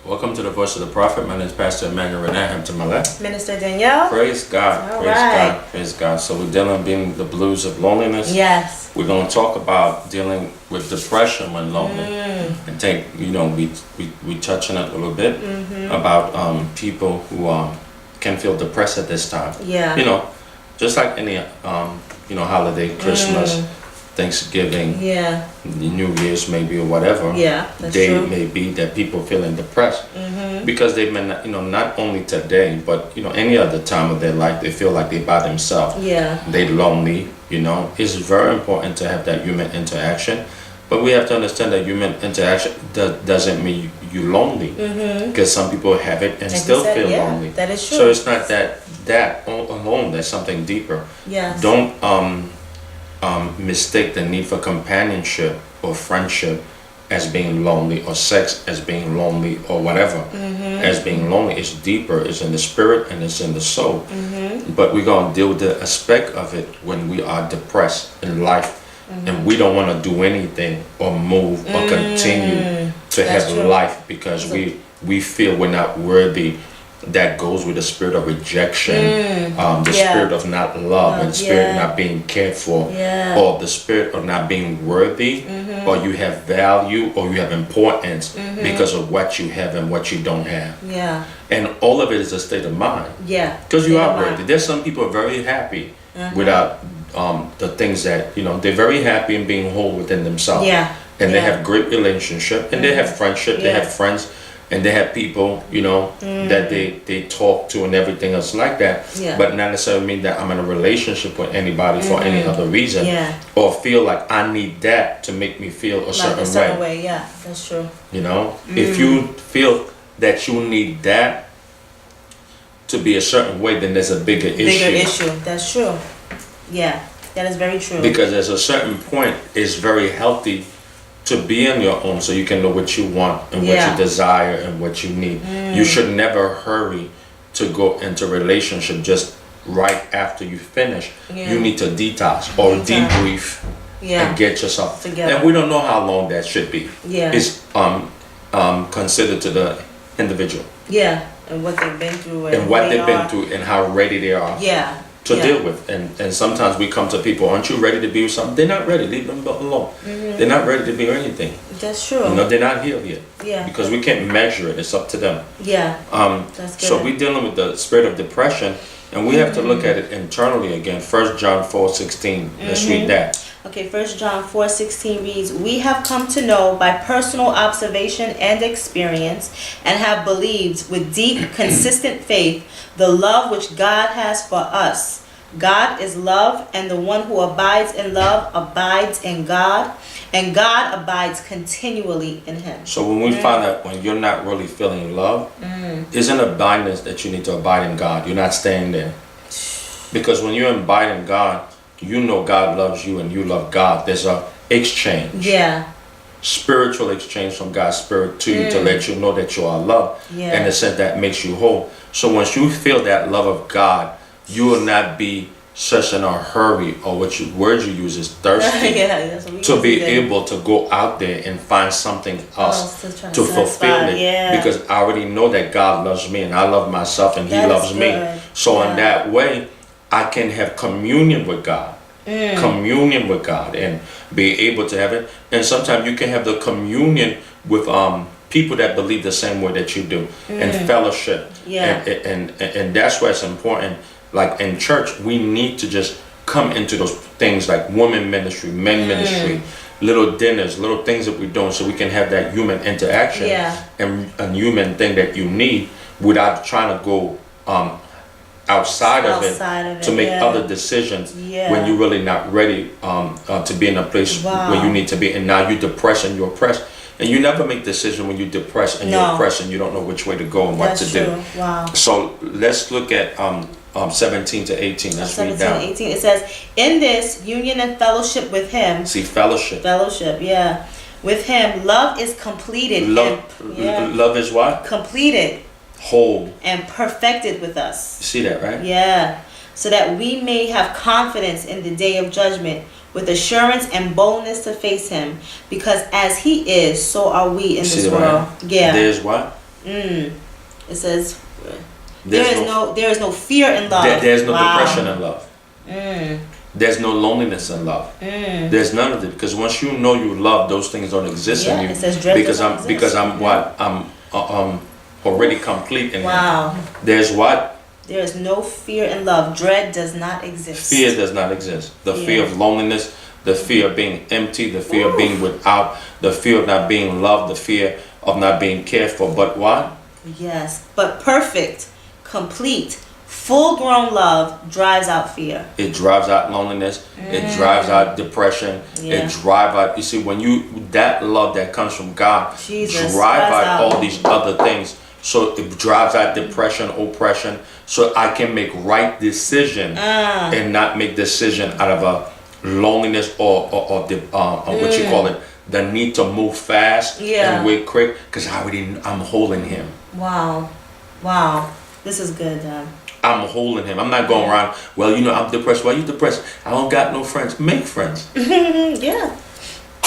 Welcome to the Voice of the Prophet. My name is Pastor Emmanuel Renaham to my left. Minister Danielle. Praise God. All Praise right. God. Praise God. So we're dealing with the blues of loneliness. Yes. We're going to talk about dealing with depression when lonely. And we touch on it a little bit about people who can feel depressed at this time. Yeah. Just like any holiday, Christmas, Thanksgiving, New Year's maybe or whatever day true. may be that people feeling depressed because they've been not only today but any other time of their life they feel like they're by themselves. They lonely. It's very important to have that human interaction, but we have to understand that human interaction doesn't mean you're lonely, because some people have it and still feel lonely. That is true. So it's not that alone. There's something deeper. Yes. Don't mistake the need for companionship or friendship as being lonely, or sex as being lonely, or whatever as being lonely. It's deeper. It's in the spirit and it's in the soul. But we're going to deal with the aspect of it when we are depressed in life and we don't want to do anything or move or continue to have life because we feel we're not worthy. That goes with the spirit of rejection, the spirit of not love, and the spirit of not being cared for, or the spirit of not being worthy, or you have value, or you have importance because of what you have and what you don't have. And all of it is a state of mind. Because you are worthy. There's some people very happy without the things that, they're very happy in being whole within themselves. And they have great relationship, and they have friendship, they have friends. And they have people, that they talk to and everything else like that. But not necessarily mean that I'm in a relationship with anybody for any other reason. Or feel like I need that to make me feel a certain way. Yeah, that's true. If you feel that you need that to be a certain way, then there's a bigger issue. That's true. Yeah, that is very true. Because at a certain point, it's very healthy to be on your own so you can know what you want and what you desire and what you need. You should never hurry to go into a relationship just right after you finish. You need to detox or debrief and get yourself together. And we don't know how long that should be. It's considered to the individual. And what they've been through. And what they've been through and how ready they are. To deal with. And sometimes we come to people, aren't you ready to be with something? They're not ready. Leave them alone. They're not ready to be with anything. That's true. They're not healed yet. Because we can't measure it. It's up to them. That's good. So we're dealing with the spirit of depression, and we have to look at it internally again. 1 John 4:16. Let's read that. Okay, 1 John 4:16 reads, "We have come to know by personal observation and experience, and have believed with deep, consistent faith, the love which God has for us. God is love, and the one who abides in love abides in God, and God abides continually in him." So when we find out when you're not really feeling love, isn't abidance that you need to abide in God. You're not staying there. Because when you abide in God, God loves you and you love God. There's a exchange. Spiritual exchange from God's spirit to you to let you know that you are loved. And in a sense that makes you whole. So once you feel that love of God, you will not be such in a hurry, or word you use is thirsty, to be able to go out there and find something else to fulfill it. Because I already know that God loves me and I love myself and he loves me. So in that way, I can have communion with God. Communion with God and be able to have it. And sometimes you can have the communion with people that believe the same way that you do, and fellowship. And that's why it's important. Like in church, we need to just come into those things like women ministry, men ministry, little dinners, little things that we're doing so we can have that human interaction and a human thing that you need without trying to go outside of it to make other decisions when you're really not ready to be in a place where you need to be. And now you're depressed and you're oppressed. And you never make decisions when you're depressed and you're oppressed and you don't know which way to go and what to do. So let's look at 17 to 18. Let's read down. 18. It says, "In this union and fellowship with him." See, fellowship. Fellowship, with him, love is completed. Love is what? Completed. Whole. And perfected with us. You see that, right? So that we may have confidence in the day of judgment, with assurance and boldness to face him, because as he is, so are we in this world. There's what? It says There's there is no fear in love. There's no Wow. depression in love. There's no loneliness in love. There's none of it, because once you know you love, those things don't exist in you. It says dread because doesn't I'm exist. because I'm what I'm already complete in Him. Wow. There's what There is no fear in love. Dread does not exist. fear does not exist. The fear of loneliness, the fear of being empty, the fear of being without, the fear of not being loved, the fear of not being cared for. But what? Yes, but perfect, complete, full-grown love drives out fear. It drives out loneliness. It drives out depression. Yeah. It drives out. You see, when that love that comes from God Jesus, drive drives out out. all these other things. So it drives out depression, oppression. So I can make right decision and not make decision out of a loneliness or what you call it, the need to move fast and wait quick, because I'm holding Him. Wow. This is good. I'm holding Him. I'm not going around, well, I'm depressed. Why are you depressed? I don't got no friends. Make friends. Yeah.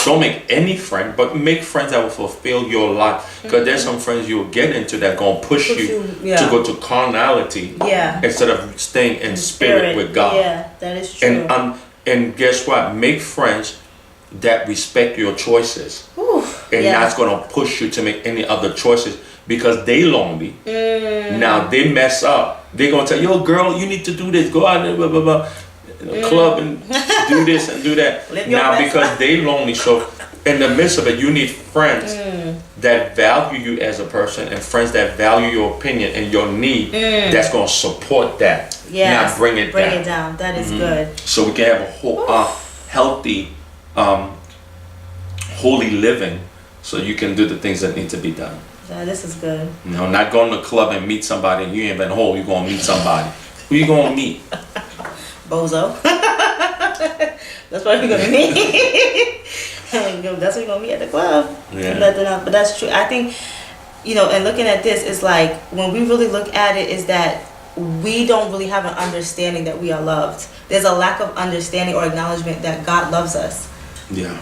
Don't make any friend, but make friends that will fulfill your life. Because there's some friends you'll get into that going to push you to go to carnality instead of staying in spirit with God. Yeah, that is true. And guess what? Make friends that respect your choices. And not going to push you to make any other choices, because they lonely. Now they mess up. They're going to tell you, yo, girl, you need to do this. Go out and blah, blah, blah. Club and do this and do that. Now because they lonely, so in the midst of it, you need friends that value you as a person, and friends that value your opinion and your need, that's going to support that. Yes, not bring it down. That is good. So we can have a whole healthy holy living, so you can do the things that need to be done. Yeah, this is good. Not going to the club and meet somebody and you ain't been whole. You're going to meet somebody. Who you going to meet? Bozo. That's what we're gonna meet. That's what we're gonna meet at the club. Yeah. Nothing else. But that's true. I think, and looking at this, is like, when we really look at it, is that we don't really have an understanding that we are loved. There's a lack of understanding or acknowledgement that God loves us. Yeah.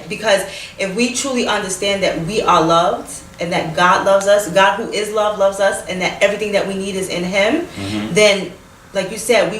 Because if we truly understand that we are loved, and that God loves us, God who is love loves us, and that everything that we need is in Him, then, like you said, we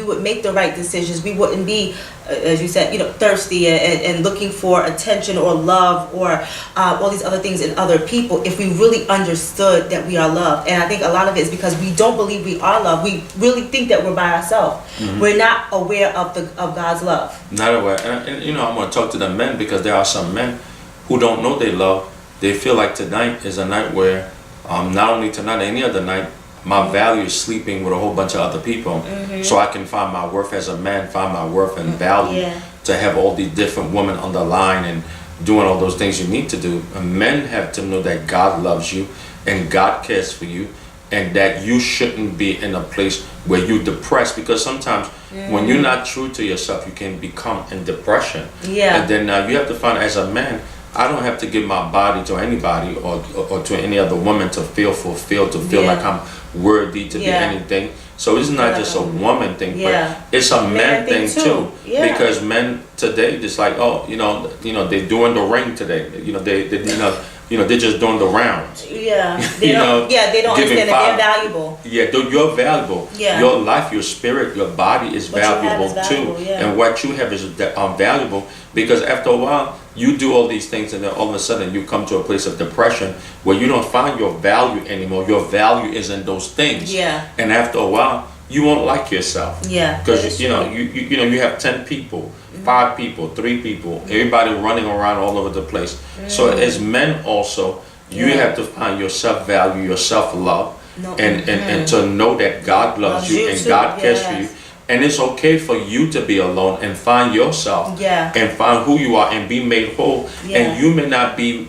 would make the right decisions. We wouldn't be, as you said, thirsty and looking for attention or love or all these other things in other people, if we really understood that we are loved. And I think a lot of it is because we don't believe we are loved. We really think that we're by ourselves. We're not aware of God's love. Not aware. And I'm going to talk to the men, because there are some men who don't know they love. They feel like tonight is a night where, not only tonight, any other night, my value is sleeping with a whole bunch of other people, so I can find my worth as a man, find my worth and value to have all these different women on the line and doing all those things you need to do. And men have to know that God loves you and God cares for you, and that you shouldn't be in a place where you're depressed, because sometimes when you're not true to yourself, you can become in depression. And then you have to find, as a man, I don't have to give my body to anybody or to any other woman to feel fulfilled, to feel like I'm worthy to be anything. So it's not just a woman thing, but it's a man thing too. Because men today, just like, they're doing the ring today. They're just doing the rounds. They don't understand that they're valuable. You're valuable. Your life, your spirit, your body is valuable too. And what you have is valuable, because after a while, you do all these things, and then all of a sudden you come to a place of depression where you don't find your value anymore. Your value is in those things. And after a while, you won't like yourself. Because you have 10 people, 5 people, 3 people, everybody running around all over the place. So as men also, you have to find your self-value, your self-love, and to know that God loves you and God cares for you. And it's okay for you to be alone and find yourself and find who you are and be made whole. And you may not be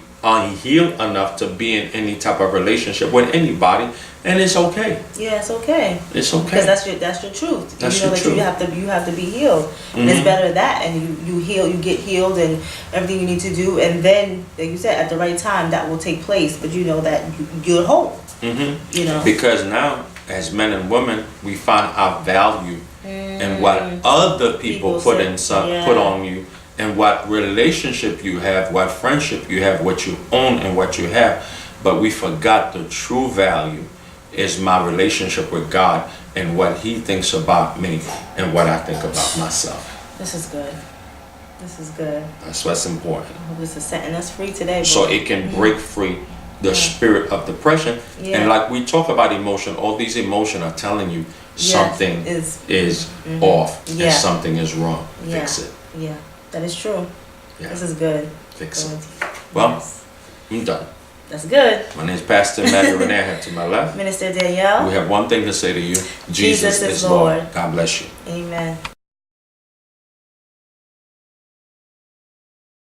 healed enough to be in any type of relationship with anybody, and it's okay. It's okay. It's okay. Because that's your truth. That's your truth. You have to be healed. And it's better that, and you get healed and everything you need to do, and then, like you said, at the right time that will take place, but you know that you're whole. Because now, as men and women, we find our value in what other people put on you, and what relationship you have, what friendship you have, what you own and what you have. but we forgot the true value is my relationship with God and what He thinks about me and what I think about myself. This is good. This is good. That's what's important. I hope this is setting us free today. So boy. it can break free the spirit of depression. Yeah. And like we talk about emotion, all these emotions are telling you something is off Yeah. and something is wrong. Yeah. Fix it. Yeah, that is true. Yeah. This is good. Fix it. Good. Well, Yes. I'm done. That's good. My name is Pastor Matthew Renner to my left. Minister Danielle. We have one thing to say to you. Jesus is Lord. God bless you. Amen.